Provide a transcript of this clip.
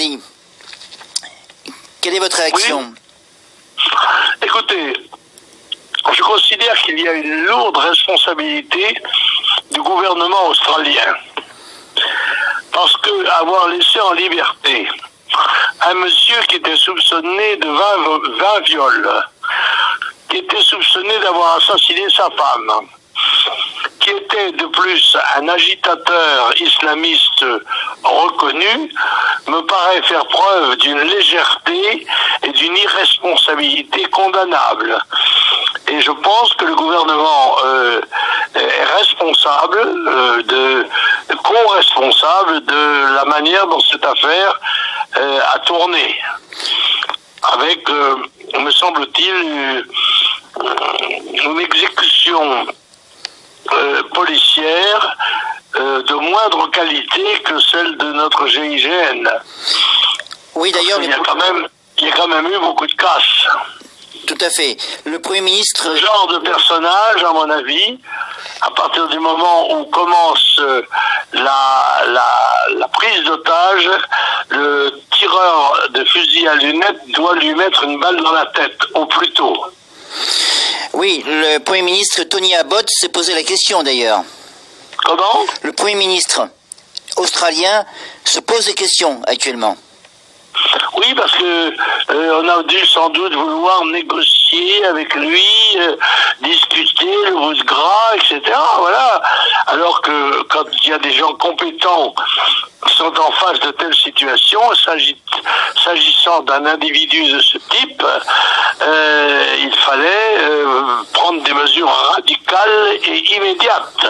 Ali, quelle est votre réaction? Oui. Écoutez, je considère qu'il y a une lourde responsabilité du gouvernement australien. Parce que avoir laissé en liberté un monsieur qui était soupçonné de 20 viols, qui était soupçonné d'avoir assassiné sa femme, qui était de plus un agitateur islamiste reconnu, me paraît faire preuve d'une légèreté et d'une irresponsabilité condamnable. Et je pense que le gouvernement est responsable, co-responsable de la manière dont cette affaire a tourné. Avec, me semble-t-il, une exécution policière de moindre qualité que celle de notre GIGN. Oui, d'ailleurs, il y a quand même eu beaucoup de casse. Tout à fait. Le Premier ministre... Ce genre de personnage, à mon avis, à partir du moment où commence la prise d'otage, le tireur de fusil à lunettes doit lui mettre une balle dans la tête, au plus tôt. Oui, le Premier ministre Tony Abbott s'est posé la question d'ailleurs. Comment? Le Premier ministre australien se pose des questions actuellement. Oui, parce que on a dû sans doute vouloir négocier avec lui, discuter le bout de gras, etc. Voilà. Alors que quand il y a des gens compétents qui sont en face de telles situations, s'agissant d'un individu de ce type, il fallait prendre des mesures radicales et immédiates.